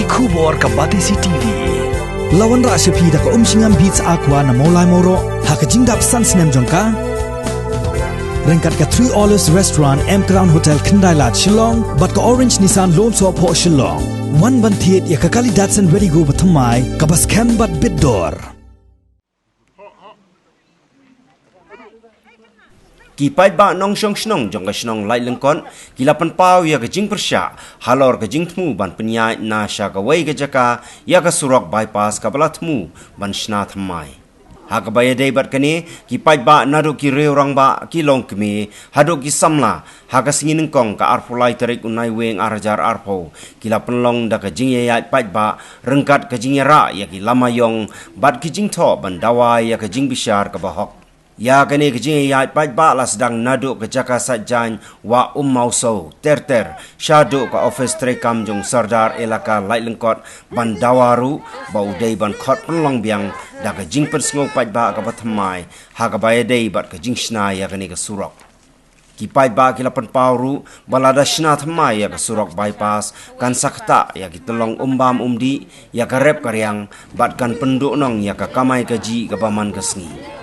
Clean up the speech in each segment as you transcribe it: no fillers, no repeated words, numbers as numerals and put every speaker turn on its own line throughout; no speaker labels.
Kubor ka Batisi TV. Lawan ra sepi da ka singam beats aqua na molai moro ha ka jingdap sans nem jongka. Rengkat ka 3 Olives Restaurant M Crown Hotel Kendai Lat Shillong bat ka Orange Nissan Lone So Po Shillong. One ban thiet ya ka kali Datsun Ready Go bathamai ka bas kem bat bidor.
Kipai ba nong shong shnong jong ka shnong lai lengkon kilapan pau ya ka jing persya halor ka jing tmu ban penya na sha ka wei ka jaka ya ka surok bypass ka bala tmu ban shna thamai ha ka baya dei bat kane kipai ba nadu ki re orang ba ki long kme hadu ki samla ha ka singin kong ka arpulai tarik unai weng arajar arpo kilapan long da ka jing ya pai ba rengkat ka jing ra ya ki lama yong bat ki jing tho ban dawa ya ka jing bishar ka bahok ya kene kejing ya pai ba la sedang naduk ke jaka sajan wa mauso ter syaduk ka office trekam jong sardar elaka lai lengkot ban dawaru bau dei ban khot penlong biang da ka jing pen sngok pai ba ka bathamai ha ka bai dei bat ka jing shna ya kene ka surok ki pai ba ki lapan pauru balada shna thamai ya ka surok bypass kan sakta ya ki tolong umbam umdi ya ka rep karyang bat kan penduk nong ya ka kamai kaji ka baman ka sngi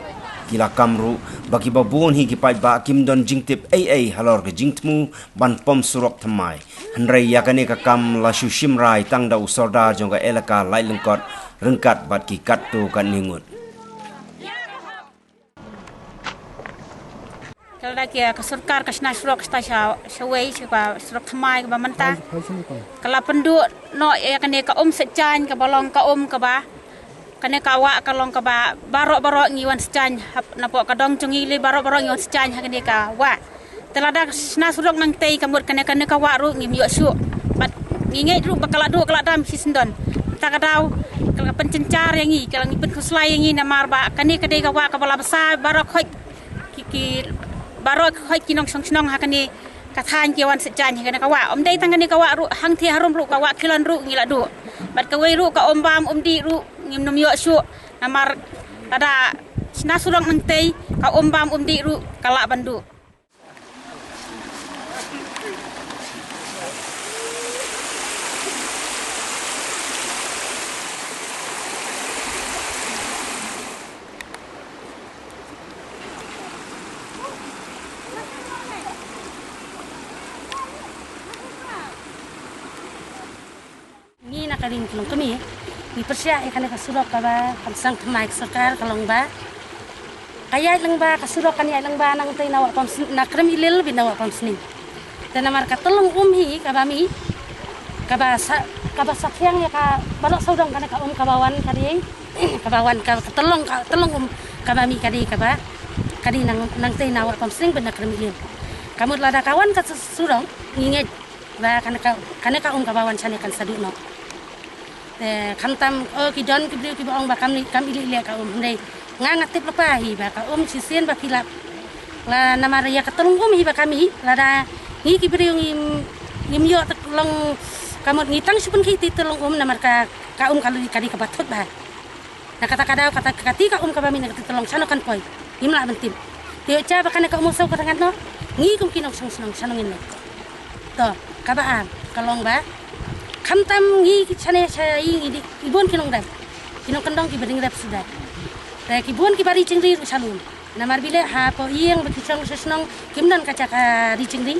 kila kamru bagi babun hi ki pai ba kim don jingtip ai halor ke jingtmu ban pom surok thamai hanrei yakane ka kam la shushim rai tang da usorda jonga elaka lai lengkot rengkat bat ki kat tu kan ningut
kalau dah kia kesurkar kesna surok sta shawai siapa surok thamai ke bamanta kalau penduk no yakane ka sejan ka balong ka ka ba kane kawa kalong ka ba barok ngiwan sejan napok kadong chungi le barok ngiwan sejan kane ka wa telada sna surok nang tei kamut kane kawa ru ngim yo su bat ngingai ru bakala du kala dam sisndon ta kadau kala pencencar yang ngi kala ngipet kuslai ngi namar ba kane kade kawa ka bala besar barok khoi ki barok khoi kinong song hakane kathan kiwan sejan kane kawa dei tangane kawa ru hang thi harum ru kawa kilon ru ngila du bat kawai ru ka bam di ru ngim nom yo su namar ada sna surang nang tei ka bam di ru kala bandu ni nak kaling kelong kami di persya ikan ka surok ka ba pansang thamai sarkar kalong ba kaya lang ba ka surok kan ya lang ba nang tay nawa pam nakram ilil binawa pam sni tanamar ka tulong hi ka bami ka ba sakyang ya ka balok saudang kana ka kabawan kari kabawan ka tulong ka bami kadi ka ba kadi nang tay nawa pam sni binakram ilil kamut lada kawan ka surong nginget ba kana ka kabawan chane kan saduno khantam ki don ki bri ki bong ba kam ili le ka ndai ngangatip lepa hi ba ka sisen ba kilap la namara ya katulung hi ba kami la da ngi ki bri ngim yo long kamot ngitang supun ki titulung namar ka kalu kadi ka batot ba na kata kati ka ka bami na titulung sano kan poi imla bentim tio cha ba kana ka sau ka tangan no ngi kum kinong sanong ngin to ka ba kalong ba khantam ngi chane ngi di ibon kinong dai kinong kandong ki beding rap sudah ta ki bon ki bari chingri salun namar bile ha po yeng ba kisong sesnong kimdan kaca ka di chingri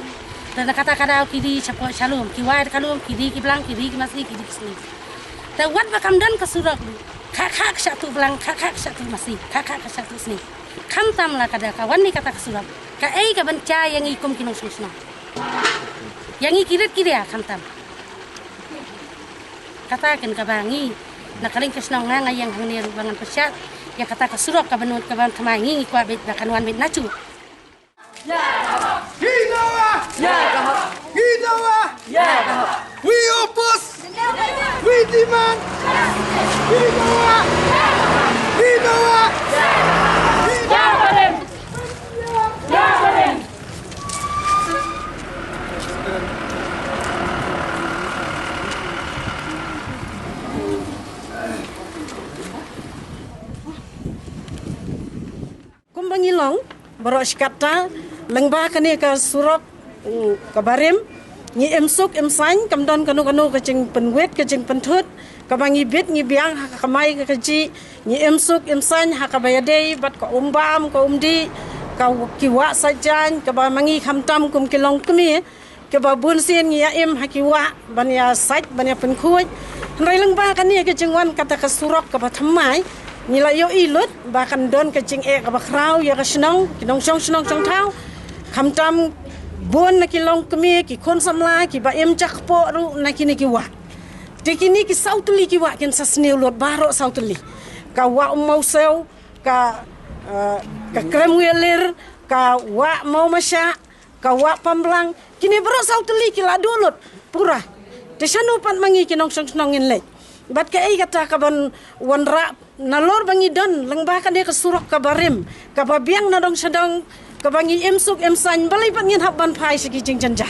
ta kata ki di chapo salum ki wai kalum ki di ki blang ki di ki masri ki di sini ta wat ba kamdan ka surak khak satu blang khak satu masri khak satu sini khantam la kada ka wani kata ka surak ka ei ka banca yang ikum kinong sesnong yang ikirit kiria khantam katakan ka bangi nakaling kesnong nga yang hangni rubangan pesyat ya kata ka surok ka banut ka ban tamangi kwa bet bakanwan bet nacu
Hinawa! Hinawa! We oppose! We demand! Hinawa! Hinawa!
Kumbangilong borok skata lengba kani ka surok kabarim ngi em suk em san kam don kanu ka ching pen wet ka ching pen thut ka bangi bit ngi biang ka mai ka ji ngi em suk em san ha ka bayade bat ka umbam ka umdi ka kiwa sajan ka ba mangi kham tam kum kilong kmi ka ba bun sin ngi em ha kiwa ban ya saj ban ya pen khuj rai lang ba kan ni ka ching wan kata ka surok ka ba thamai ni la yo ilut ba kan don ka ching e ka ba krau ya ka snong kinong snong thau kham tam bon na kilong kami ki kon samla ki ba em chak po ru na kini ki wa te kini ki sautuli ki wa ken sasneu lot baro sautuli ka wa mau seu ka krem weler ka wa mau masya ka wa pamblang kini baro sautuli ki la dolot pura te sanu pan mangi kinong snong in le bat ka ai kata ka ban wanra nalor bangi don lang ba ka de ka surok ka barim ka ba biang na dong sedang kabangi em suk em san balai pat ngin hab ban phai sigi jing janja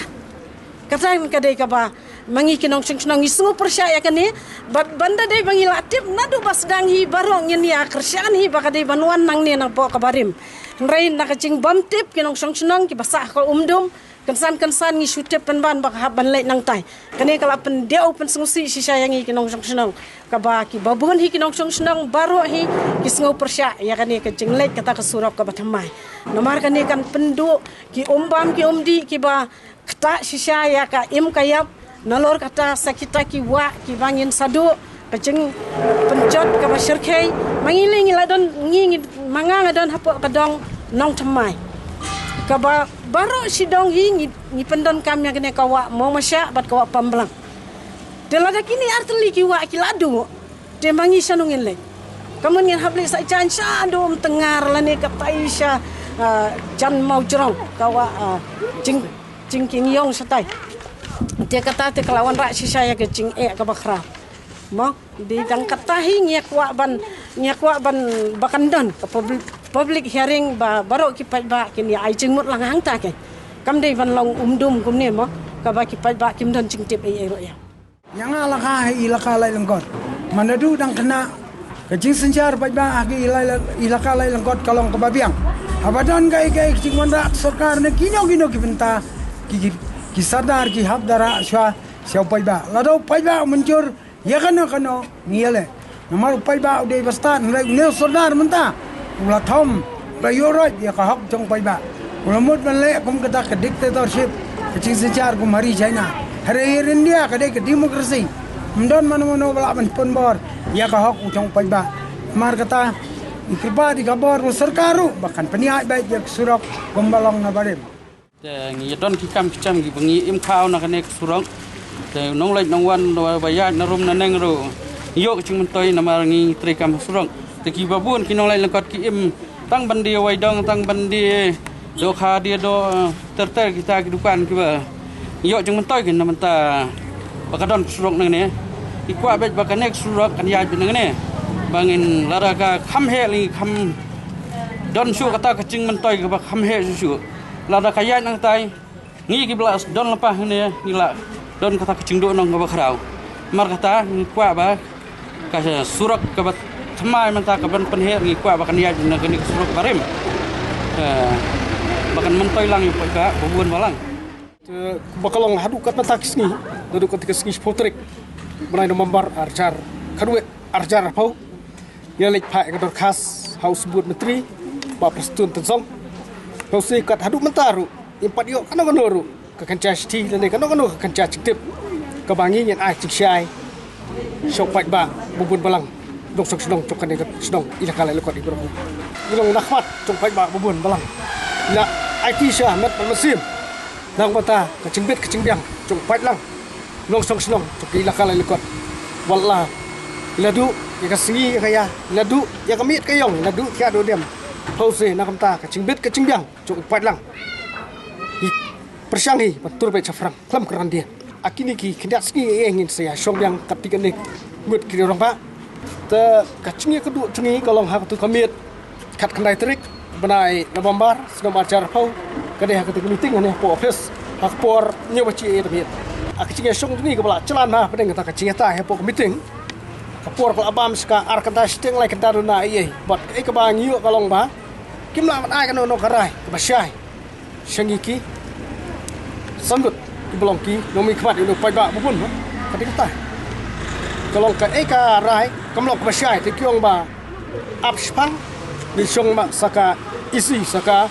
katan kadai ka ba mangi kinong snong isu percaya kan ni bat banda dai bangi latip nadu basdang hi barong ngin ya kersian hi ba kadai banwan nang ni nang po kabarim nrai na kacing bam tip kinong snong ki basah ko umdum kensan ngi shutep penban ba hab ban lai nang tai kani kala pen deu pen sungsi si sayangi kinong snong ka ba ki babun hi kinong snong baro hi ki sngo persya ya kani kacing lai kata ka surok ka bathamai nomar kani kan pendu ki umbam ki umdi ki ba kata si saya ka im kayap nalor kata sakita ki wa ki bangin sadu kacing pencot ka ba syirkai mangiling ladon ngi manga ngadon hapo kadong nong thamai kaba baro sidong hi ni pendon kami kene kawa mau masya bat kawa pamblang delada kini arteli ki wa ki ladu de mangi sanungin le kamun ngin habli sa chan sha dom tengar lane katai sha jan mau jerong kawa jing king yong satai de kata te kelawan rak si saya ke jing ka bakra mo di dang kata hi nyakwa ban bakandon ke public hearing ba baro ki pai ba kin ya ai jingmut lang hang ta ke kam dei van long umdum kum ne mo ka ba ki pai ba kim don jing tip ai ro ya
yang alaka ilaka lai lengkot manadu dang kena kecing senjar pai ba agi ilaka lai lengkot kalong ke babiang abadan gai kecing wanda sarkar ne kino ki benta ki sadar ki habdara sha pai ba lado pai ba muncur ya kano ngiele nomor pai ba de bastan rai ne sadar menta ulah thom rayorot ya ka hak jong pai ba ulah mut man le kum kata ke dictatorship kecing sejar kum hari China hari India ka de ke demokrasi mdon mano bala ban pon bor ya ka hak jong pai ba mar kata ikriba di kabar sarkaru bahkan peniai baik jak surok gombalong na barem
te ngi don ki kam cham ki bangi im khao na kane surok te nong lai nong wan ba ya na rum na neng ro yo chung toy na mar ngi tri kam surok te ki babun ki nong lai langkot ki im tang bandi wai dong tang bandi do kha dia do ter kita ki dukan ki ba yo chung toy ki na manta bakadon surok nang ne ikwa bet bakanek surok kan ya bin nang ne bangin lara ka kham he li kham don su kata kecing mentoy ka kham he su lara kaya nang tai ngi ki blas don lepah ne ngila don kata kecing do nang ba khrau mar kata kwa ba ka surok ka ba thamai menta ka ban pen he ngi kwa ba kan ya bin nang ni surok barim bakan mentoy lang yu ka bubun balang
bakalong hadu kat matak sngi duduk ketika sngi potrik benai nomor arjar kadue arjar pau ya lek pai kador khas haus buat menteri ba prestun tensong kau si kat hadu mentaru impat yo kana konoru ka kanca sti lene kana kono ka kanca ciktip ka bangi nyen ai cik syai sok pai ba bubun balang dok sok sedong cokan dekat sedong ila kala lekot ibro ngilong nakhmat cok pai ba bubun balang la IT syah met mesim nang mata kecing bet kecing biang cok pai lang long sok sedong cok ila kala lekot wallah ladu ya kasingi kaya ladu ya kamit kayong ladu kya do dem hause na kamta kecing bet kecing biang cok pai lang persyangi betul baik cafrang kelam keran dia akini ki kendak singi ingin saya syong yang ketika ni mut kiri orang pak te kacingi kedua cengi kalau hak tu kamit kat kendai terik benai November sedang ajar pau kadai hak tu meeting ni po office hak por nyewa ci tamit akcingi syong ni kepala celan ha pedeng kata kacingi ta po meeting kapor kalau abam ska ar kata sting lai kata runa iya bot ke bang yu kalau ba kimla man ai kan no karai basyai syangiki sanggut belum ki nomi kmat itu pai ba pun kadang kata kalau ke eka rai kamlok basyai te kyong ba apspang ni syong ma saka isi saka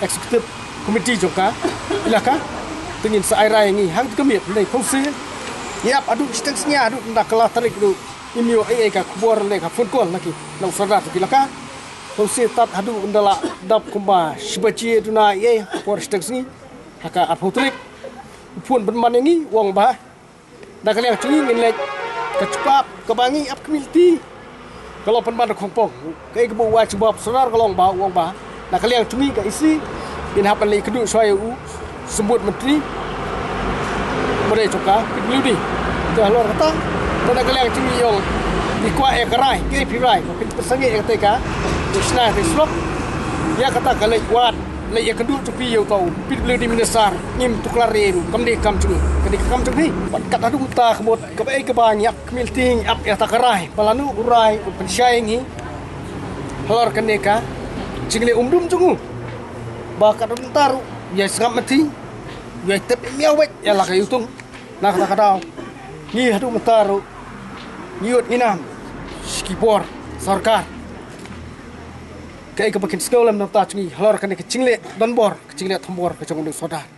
executive committee joka ilaka tingin sa ai rai ngi hang kemiet nei fungsi yap adu stensnya adu ndak kala tarik du imio eka kubor le ka fun kol laki nang sarat ilaka fungsi tat adu undala dap kumba shibachi duna ye por stensni haka apotrik pun berman ini uang bah dah kalian cungi minlek kecepat kebangi ap community kalau penban kompong kai kebu wa sebab sonar kalau uang bah dah kalian cungi ke isi bin hapan li keduk soai u sebut menteri mereka juga pilih tu halor kata dah kalian cungi yang dikuat kerai ke pirai persangit ketika usna rislok ya kata kalian kuat le ya kedua tepi yo tau pit le di minesar ngim tuklareru kam de kam chung kadi kam chung ni pat kat adu ta kebot ke bai ke banyak kemilting ap ya takarai palanu urai pensyai ngi halor kaneka cingle umdum chungu ba kat adu taru ya sangam mati ya tep miawet ya la kay utung na kata kadao ni adu mataru niut inam skipor sarkar kai ke bakin sekolah nam ta chungi halor kan ke cingle donbor ke cingle thombor ke chong soda